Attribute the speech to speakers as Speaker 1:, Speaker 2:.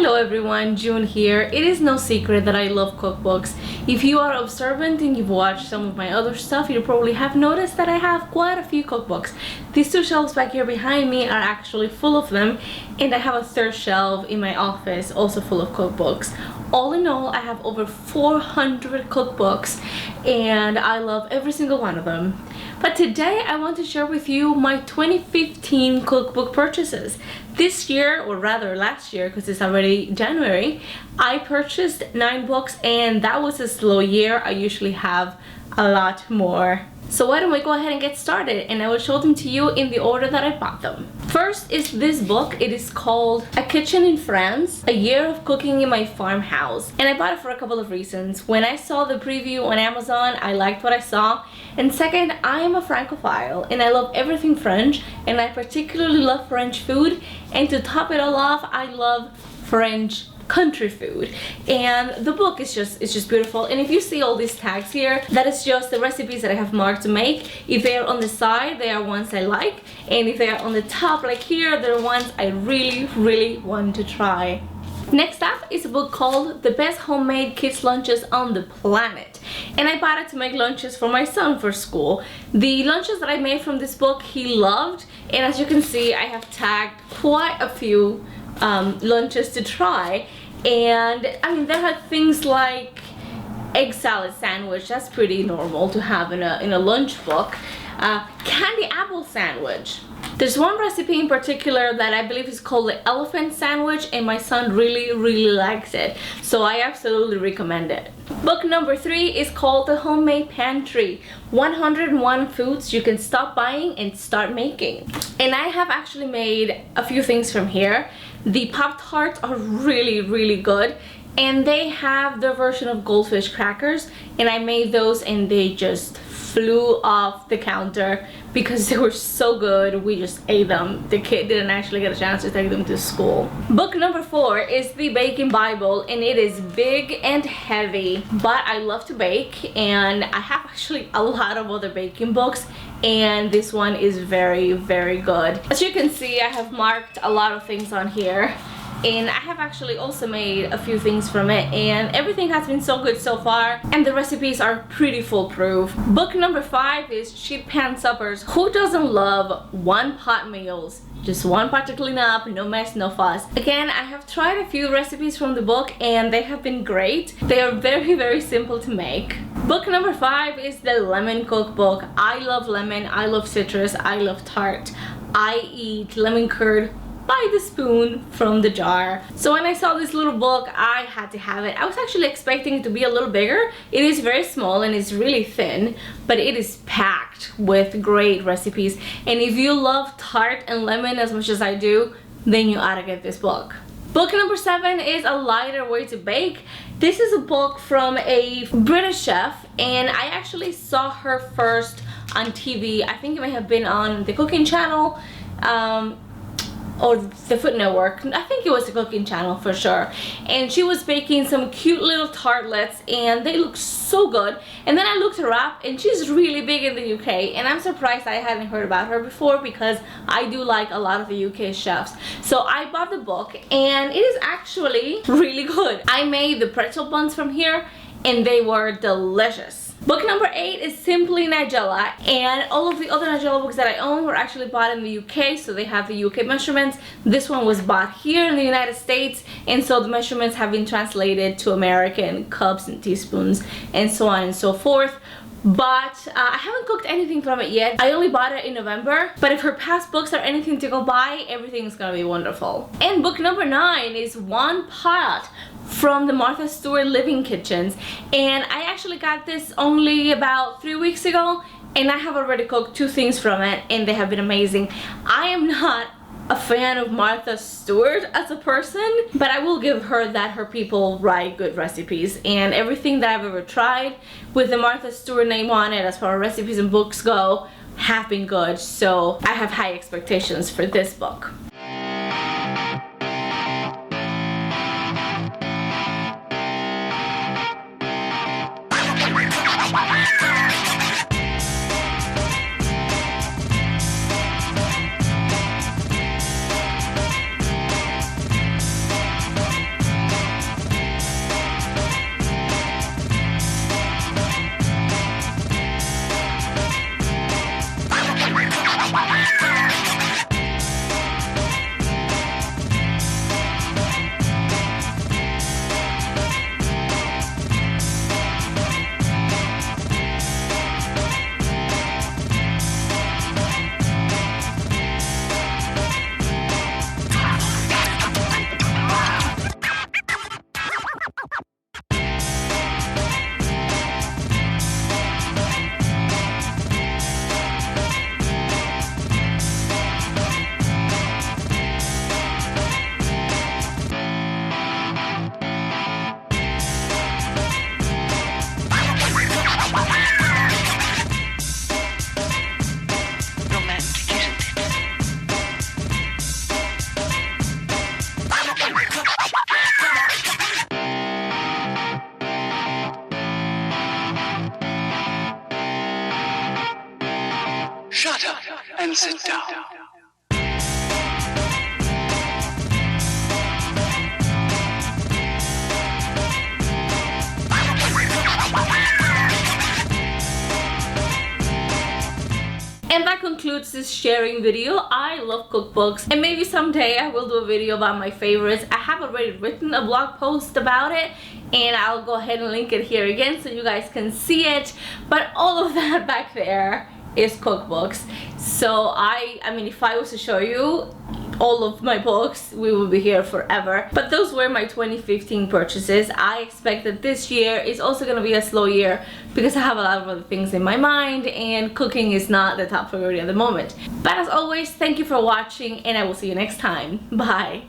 Speaker 1: Hello everyone, June here. It is no secret that I love cookbooks. If you are observant and you've watched some of my other stuff, you probably have noticed that I have quite a few cookbooks. These two shelves back here behind me are actually full of them, and I have a third shelf in my office also full of cookbooks. All in all, I have over 400 cookbooks and I love every single one of them. But today I want to share with you my 2015 cookbook purchases. This year, or rather last year, because it's already January, I purchased 9 books and that was a slow year. I usually have a lot more. So why don't we go ahead and get started, and I will show them to you in the order that I bought them. First is this book. It is called A Kitchen in France, A Year of Cooking in My Farmhouse. And I bought it for a couple of reasons. When I saw the preview on Amazon, I liked what I saw. And second, I am a Francophile and I love everything French, and I particularly love French food. And to top it all off, I love French country food, and the book is just beautiful. And if you see all these tags here, that is just the recipes that I have marked to make. If they are on the side, they are ones I like, and if they are on the top like here, they're ones I really want to try. Next up is a book called The Best Homemade Kids Lunches on the Planet, and I bought it to make lunches for my son for school. The lunches that I made from this book he loved, and as you can see, I have tagged quite a few lunches to try. And I mean, there are things like egg salad sandwich, that's pretty normal to have in a lunch book. Candy apple sandwich. There's one recipe in particular that I believe is called the elephant sandwich, and my son really likes it, so I absolutely recommend it. Book number 3 is called The Homemade Pantry, 101 foods you can stop buying and start making. And I have actually made a few things from here. The Pop-Tarts are really good, and they have their version of goldfish crackers, and I made those and they just flew off the counter because they were so good. We just ate them. The kid didn't actually get a chance to take them to school. Book number 4 is the Baking Bible, and it is big and heavy, but I love to bake, and I have actually a lot of other baking books, and this one is very good. As you can see, I have marked a lot of things on here, and I have actually also made a few things from it, and everything has been so good so far, and the recipes are pretty foolproof. Book number 5 is Sheet Pan Suppers. Who doesn't love one pot meals? Just one pot to clean up, no mess, no fuss. Again, I have tried a few recipes from the book and they have been great. They are very simple to make. Book number 5 is the Lemon Cookbook. I love lemon, I love citrus, I love tart. I eat lemon curd by the spoon from the jar. So when I saw this little book, I had to have it. I was actually expecting it to be a little bigger. It is very small and it's really thin, but it is packed with great recipes. And if you love tart and lemon as much as I do, then you ought to get this book. Book number 7 is A Lighter Way to Bake. This is a book from a British chef, and I actually saw her first on TV. I think it may have been on the Cooking Channel, or the Food Network. I think it was the Cooking Channel for sure. And she was baking some cute little tartlets, and they look so good. And then I looked her up, and she's really big in the UK, and I'm surprised I hadn't heard about her before because I do like a lot of the UK chefs. So I bought the book, and it is actually really good. I made the pretzel buns from here, and they were delicious. Book number 8 is simply Nigella, and all of the other Nigella books that I own were actually bought in the UK, so they have the UK measurements. This one was bought here in the United States, and so the measurements have been translated to American cups and teaspoons and so on and so forth. But I haven't cooked anything from it yet. I only bought it in November, but if her past books are anything to go by, everything is gonna be wonderful. And book number 9 is One Pot from the Martha Stewart Living Kitchens, and I actually got this only about 3 weeks ago, and I have already cooked 2 things from it, and they have been amazing. I am not a fan of Martha Stewart as a person, but I will give her that her people write good recipes, and everything that I've ever tried with the Martha Stewart name on it as far as recipes and books go have been good, so I have high expectations for this book.
Speaker 2: sit down.
Speaker 1: And that concludes this sharing video. I love cookbooks, and maybe someday I will do a video about my favorites. I have already written a blog post about it, and I'll go ahead and link it here again so you guys can see it. But all of that back there is cookbooks. So I mean, if I was to show you all of my books, we will be here forever. But those were my 2015 purchases. I expect that this year is also gonna be a slow year because I have a lot of other things in my mind and cooking is not the top priority at the moment. But as always, thank you for watching and I will see you next time. Bye.